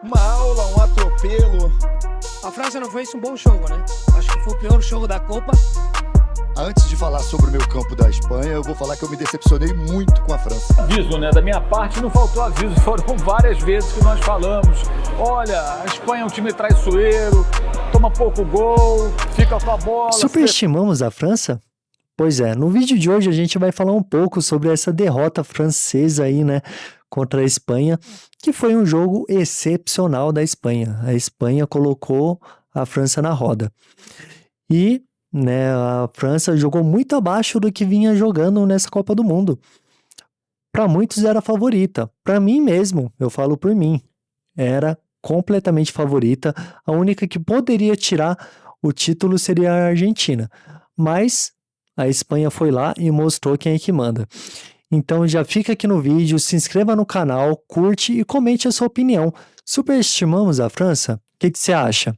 Uma aula, um atropelo. A França não fez um bom jogo, né? Acho que foi o pior jogo da Copa. Antes de falar sobre o meu campo da Espanha, eu vou falar que eu me decepcionei muito com a França. Aviso, né? Da minha parte não faltou aviso, foram várias vezes que nós falamos. Olha, a Espanha é um time traiçoeiro, toma pouco gol, fica com a bola. Superestimamos a França? Pois é, no vídeo de hoje a gente vai falar um pouco sobre essa derrota francesa aí, né, contra a Espanha, que foi um jogo excepcional da Espanha. A Espanha colocou a França na roda. E, né, a França jogou muito abaixo do que vinha jogando nessa Copa do Mundo. Para muitos era a favorita. Para mim mesmo, eu falo por mim, era completamente favorita. A única que poderia tirar o título seria a Argentina. Mas a Espanha foi lá e mostrou quem é que manda. Então já fica aqui no vídeo, se inscreva no canal, curte e comente a sua opinião. Superestimamos a França? O que você acha?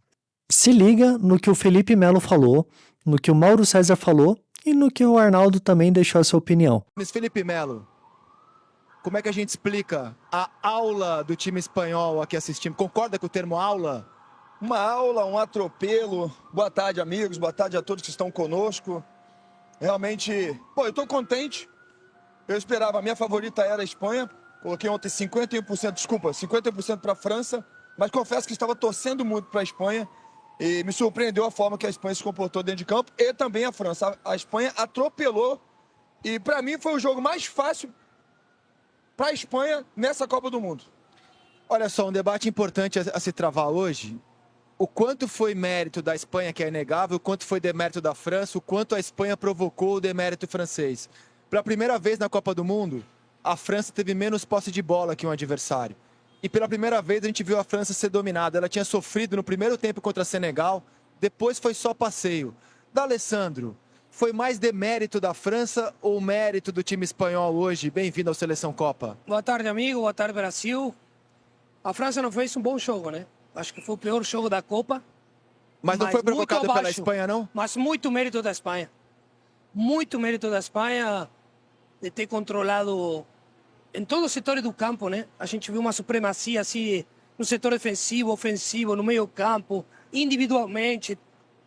Se liga no que o Felipe Melo falou, no que o Mauro César falou e no que o Arnaldo também deixou a sua opinião. Mas Felipe Melo, como é que a gente explica a aula do time espanhol aqui assistindo? Concorda com o termo aula? Uma aula, um atropelo. Boa tarde, amigos. Boa tarde a todos que estão conosco. Realmente, eu tô contente. Eu esperava, a minha favorita era a Espanha. Coloquei ontem 50% para a França, mas confesso que estava torcendo muito para a Espanha e me surpreendeu a forma que a Espanha se comportou dentro de campo e também a França. A Espanha atropelou e para mim foi o jogo mais fácil para a Espanha nessa Copa do Mundo. Olha só, um debate importante a se travar hoje. O quanto foi mérito da Espanha, que é inegável, o quanto foi demérito da França, o quanto a Espanha provocou o demérito francês. Pela primeira vez na Copa do Mundo, a França teve menos posse de bola que um adversário. E pela primeira vez a gente viu a França ser dominada. Ela tinha sofrido no primeiro tempo contra Senegal, depois foi só passeio. D'Alessandro, foi mais demérito da França ou mérito do time espanhol hoje? Bem-vindo ao Seleção Copa. Boa tarde, amigo. Boa tarde, Brasil. A França não fez um bom jogo, né? Acho que foi o pior jogo da Copa. Mas não foi provocado abaixo, pela Espanha, não? Mas muito mérito da Espanha. Muito mérito da Espanha de ter controlado em todos os setores do campo, né? A gente viu uma supremacia assim no setor defensivo, ofensivo, no meio campo, individualmente,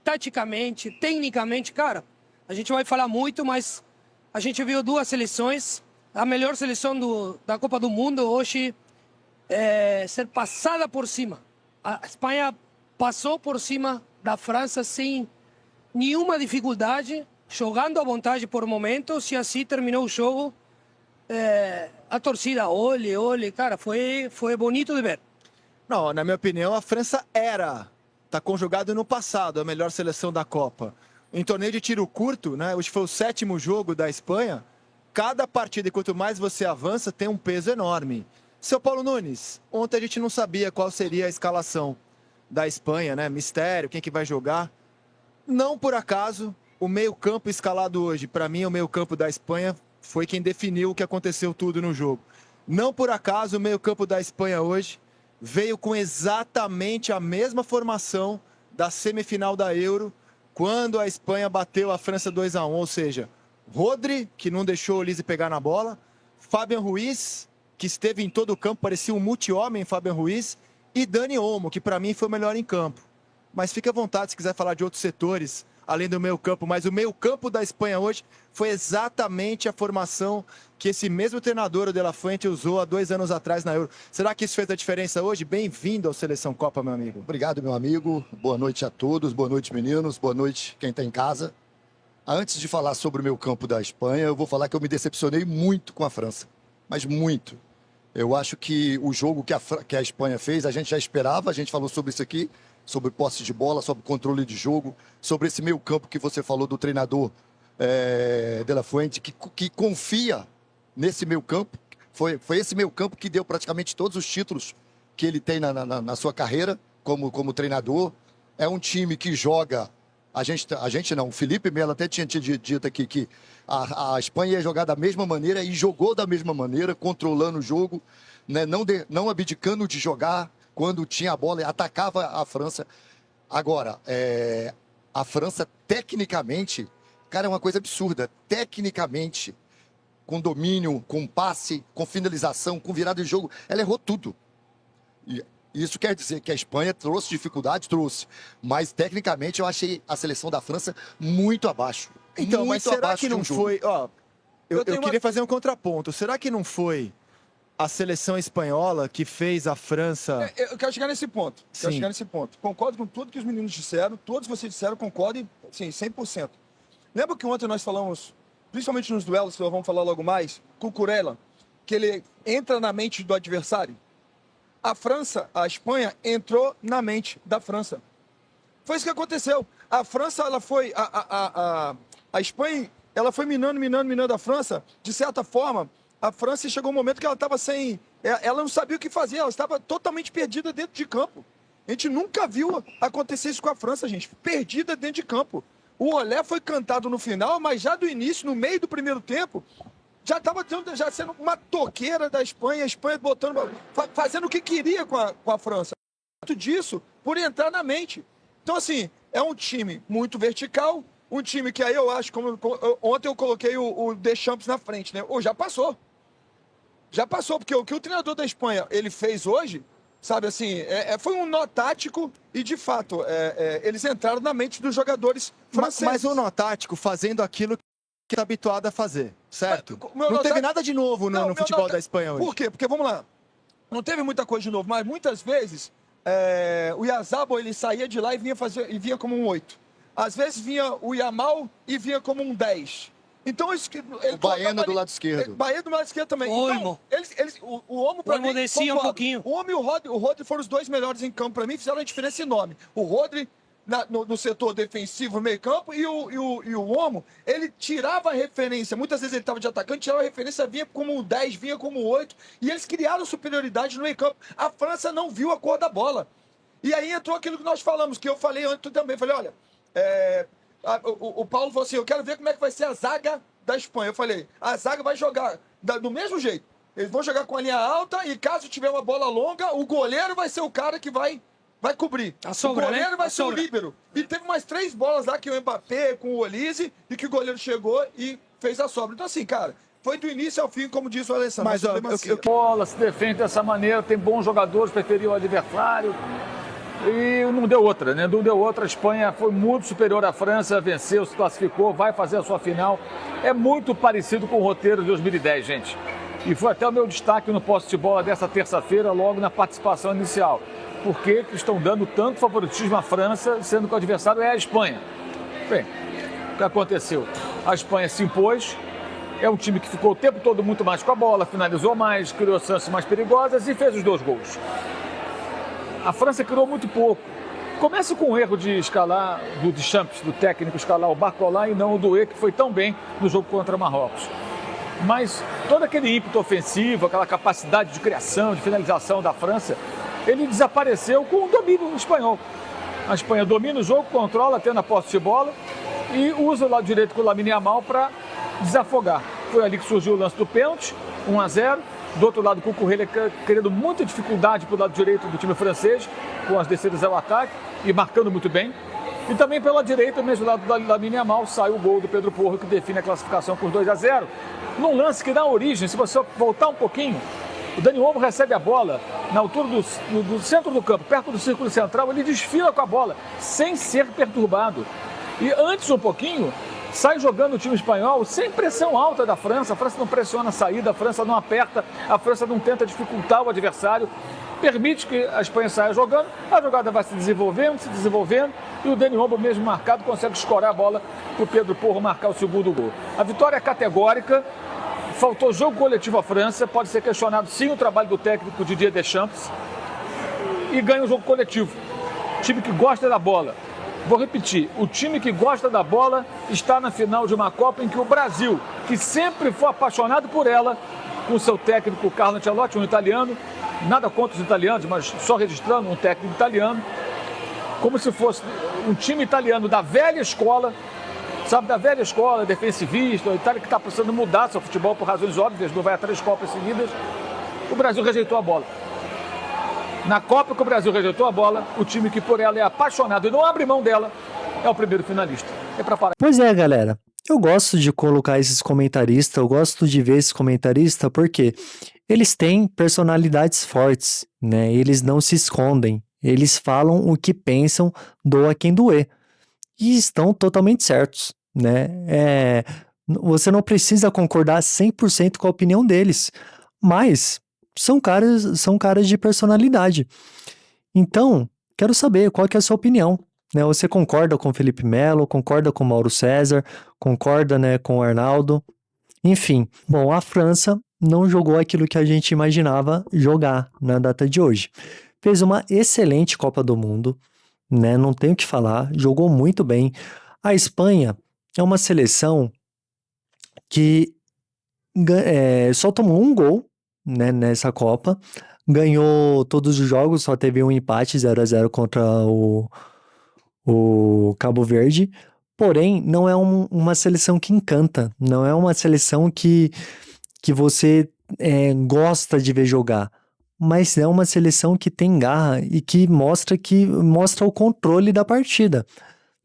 taticamente, tecnicamente. Cara, a gente vai falar muito, mas a gente viu duas seleções. A melhor seleção da Copa do Mundo hoje ser passada por cima. A Espanha passou por cima da França sem nenhuma dificuldade, jogando à vontade por momentos, e assim terminou o jogo. A torcida, olhe, cara, foi bonito de ver. Não, na minha opinião, a França está conjugado no passado, a melhor seleção da Copa. Em torneio de tiro curto, né, hoje foi o 7º jogo da Espanha, cada partida, e quanto mais você avança, tem um peso enorme. Seu Paulo Nunes, ontem a gente não sabia qual seria a escalação da Espanha, né? Mistério, quem que vai jogar. Não por acaso, o meio-campo escalado hoje, para mim, o meio-campo da Espanha foi quem definiu o que aconteceu tudo no jogo. Não por acaso, o meio-campo da Espanha hoje veio com exatamente a mesma formação da semifinal da Euro, quando a Espanha bateu a França 2-1, ou seja, Rodri, que não deixou o Olise pegar na bola, Fabian Ruiz, que esteve em todo o campo, parecia um multi-homem, Fabian Ruiz, e Dani Olmo, que para mim foi o melhor em campo. Mas fique à vontade se quiser falar de outros setores, além do meio campo, mas o meio campo da Espanha hoje foi exatamente a formação que esse mesmo treinador, o De La Fuente, usou há 2 anos atrás na Euro. Será que isso fez a diferença hoje? Bem-vindo ao Seleção Copa, meu amigo. Obrigado, meu amigo. Boa noite a todos. Boa noite, meninos. Boa noite, quem está em casa. Antes de falar sobre o meu campo da Espanha, eu vou falar que eu me decepcionei muito com a França. Mas muito. Eu acho que o jogo que a Espanha fez, a gente já esperava, a gente falou sobre isso aqui, sobre posse de bola, sobre controle de jogo, sobre esse meio campo que você falou do treinador De La Fuente, que confia nesse meio campo. Foi esse meio campo que deu praticamente todos os títulos que ele tem na sua carreira como treinador. É um time que joga... A gente não, o Felipe Melo até tinha dito aqui que a Espanha ia jogar da mesma maneira e jogou da mesma maneira, controlando o jogo, né? Não abdicando de jogar quando tinha a bola e atacava a França. Agora, a França, tecnicamente, cara, é uma coisa absurda. Tecnicamente, com domínio, com passe, com finalização, com virada de jogo, ela errou tudo. Isso quer dizer que a Espanha trouxe dificuldade? Trouxe. Mas, tecnicamente, eu achei a seleção da França muito abaixo. Então, mas muito será abaixo que de um não jogo. foi... Ó, eu tenho queria uma- fazer um contraponto. Será que não foi a seleção espanhola que fez a França... Eu quero chegar nesse ponto. Quero Sim. chegar nesse ponto. Concordo com tudo que os meninos disseram. Todos vocês disseram, concordem, sim, 100%. Lembra que ontem nós falamos, principalmente nos duelos, que nós vamos falar logo mais, com o Kurela, que ele entra na mente do adversário? A França, a Espanha, entrou na mente da França. Foi isso que aconteceu. A França, ela foi... A Espanha, ela foi minando a França. De certa forma, a França chegou um momento que ela estava sem... Ela não sabia o que fazer, ela estava totalmente perdida dentro de campo. A gente nunca viu acontecer isso com a França, gente. Perdida dentro de campo. O olé foi cantado no final, mas já do início, no meio do primeiro tempo, já estava já sendo uma toqueira da Espanha, a Espanha botando, fazendo o que queria com a França. Muito disso por entrar na mente. Então, assim, é um time muito vertical, um time que aí eu acho, ontem eu coloquei o Deschamps na frente, né? Já passou. Já passou, porque o que o treinador da Espanha ele fez hoje, sabe assim, foi um nó tático e, de fato, eles entraram na mente dos jogadores franceses. Mas o nó tático fazendo aquilo que está habituado a fazer, certo? Meu Não nó teve tático- nada de novo Não, no meu futebol nó da Espanha hoje. Por quê? Porque, vamos lá, não teve muita coisa de novo, mas muitas vezes o Yazabo, ele saía de lá e vinha como um 8. Às vezes vinha o Yamal e vinha como um 10. Então, isso que ele O Baena colocava do ali- lado esquerdo. Baena do lado esquerdo também. Olmo. Então, o Olmo, pra Olmo mim, descia um concordo. pouquinho. O Olmo e o Rodri foram os dois melhores em campo pra mim, fizeram uma diferença enorme. O Rodri no setor defensivo, meio campo, e o Olmo, ele tirava a referência. Muitas vezes ele estava de atacante, tirava a referência, vinha como um 10, vinha como um 8, e eles criaram superioridade no meio campo. A França não viu a cor da bola. E aí entrou aquilo que nós falamos, que eu falei antes também. Falei, olha, o Paulo falou assim, eu quero ver como é que vai ser a zaga da Espanha. Eu falei, a zaga vai jogar do mesmo jeito. Eles vão jogar com a linha alta e caso tiver uma bola longa, o goleiro vai ser o cara que vai cobrir. A sobra, o goleiro né? vai A ser o sobra. líbero. E teve mais 3 bolas lá que o Mbappé com o Olise e que o goleiro chegou e fez a sobra. Então assim, cara, foi do início ao fim, como disse o Alessandro. Mas, ó, supremacia. Bola, se defende dessa maneira, tem bons jogadores, preferiu o adversário. E não deu outra, né? Não deu outra. A Espanha foi muito superior à França, venceu, se classificou, vai fazer a sua final. É muito parecido com o roteiro de 2010, gente. E foi até o meu destaque no Posse de Bola dessa terça-feira, logo na participação inicial. Por que estão dando tanto favoritismo à França, sendo que o adversário é a Espanha? Bem, o que aconteceu? A Espanha se impôs, é um time que ficou o tempo todo muito mais com a bola, finalizou mais, criou chances mais perigosas e fez os 2 gols. A França criou muito pouco. Começa com o erro de escalar, do Deschamps, do técnico, escalar o Barcola e não o Doué, que foi tão bem no jogo contra Marrocos. Mas todo aquele ímpeto ofensivo, aquela capacidade de criação, de finalização da França, ele desapareceu com o domínio espanhol. A Espanha domina o jogo, controla, tendo a posse de bola e usa o lado direito com o Lamine Yamal para desafogar. Foi ali que surgiu o lance do pênalti, 1-0. Do outro lado, com o Cucurella querendo muita dificuldade para o lado direito do time francês, com as descidas ao ataque e marcando muito bem. E também pela direita, mesmo lado da Lamine Yamal, sai o gol do Pedro Porro, que define a classificação por 2-0. Num lance que dá origem, se você voltar um pouquinho, o Dani Olmo recebe a bola na altura do centro do campo, perto do círculo central, ele desfila com a bola, sem ser perturbado. E antes um pouquinho, sai jogando o time espanhol sem pressão alta da França. A França não pressiona a saída, a França não aperta, a França não tenta dificultar o adversário. Permite que a Espanha saia jogando, a jogada vai se desenvolvendo, e o Dani Olmo, mesmo marcado, consegue escorar a bola para o Pedro Porro marcar o segundo gol. A vitória é categórica, faltou jogo coletivo à França, pode ser questionado sim o trabalho do técnico Didier Deschamps, e ganha o jogo coletivo. Time que gosta da bola. Vou repetir, o time que gosta da bola está na final de uma Copa em que o Brasil, que sempre foi apaixonado por ela, com seu técnico Carlo Ancelotti, um italiano, nada contra os italianos, mas só registrando um técnico italiano, como se fosse um time italiano da velha escola, sabe, da velha escola, defensivista, a Itália que está precisando mudar seu futebol por razões óbvias, não vai a 3 Copas seguidas, o Brasil rejeitou a bola. Na Copa que o Brasil rejeitou a bola, o time que por ela é apaixonado e não abre mão dela, é o primeiro finalista. É para parar. Pois é, galera. Eu gosto de colocar esses comentaristas, eu gosto de ver esses comentaristas, porque Eles têm personalidades fortes, né? Eles não se escondem. Eles falam o que pensam, doa quem doer. E estão totalmente certos, né? Você não precisa concordar 100% com a opinião deles, mas são caras de personalidade. Então, quero saber qual que é a sua opinião, né? Você concorda com o Felipe Melo, concorda com o Mauro César, concorda, né, com o Arnaldo? Enfim, bom, a França não jogou aquilo que a gente imaginava jogar na data de hoje. Fez uma excelente Copa do Mundo, né? Não tenho o que falar, jogou muito bem. A Espanha é uma seleção que só tomou um gol, né, nessa Copa, ganhou todos os jogos, só teve um empate 0-0 contra o Cabo Verde, porém não é uma seleção que encanta, não é uma seleção que você gosta de ver jogar, mas é uma seleção que tem garra e que mostra o controle da partida.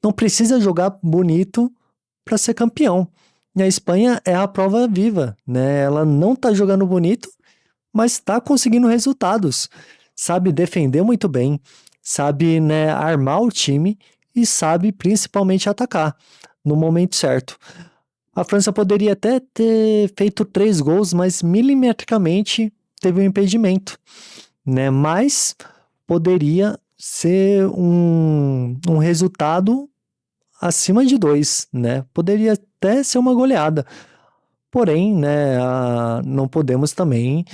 Não precisa jogar bonito para ser campeão. E a Espanha é a prova viva, né? Ela não tá jogando bonito, mas está conseguindo resultados. Sabe defender muito bem, sabe, né, armar o time e sabe principalmente atacar no momento certo. A França poderia até ter feito 3 gols, mas milimetricamente teve um impedimento, né? Mas poderia ser um resultado acima de 2, né? Poderia até ser uma goleada. Porém, né, não podemos também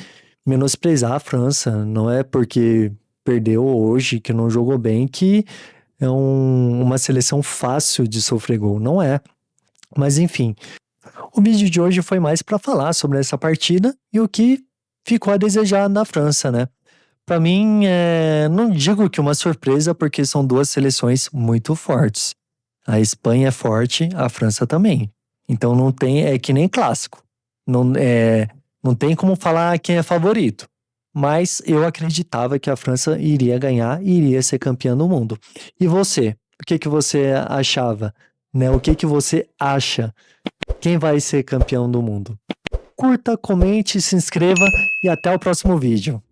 menosprezar a França. Não é porque perdeu hoje, que não jogou bem, que é uma seleção fácil de sofrer gol. Não é. Mas enfim, o vídeo de hoje foi mais para falar sobre essa partida e o que ficou a desejar da França, né? Para mim, não digo que uma surpresa, porque são duas seleções muito fortes. A Espanha é forte, a França também. Então não tem, é que nem clássico. Não tem como falar quem é favorito. Mas eu acreditava que a França iria ganhar e iria ser campeã do mundo. E você? O que você achava? Né? O que você acha? Quem vai ser campeão do mundo? Curta, comente, se inscreva e até o próximo vídeo.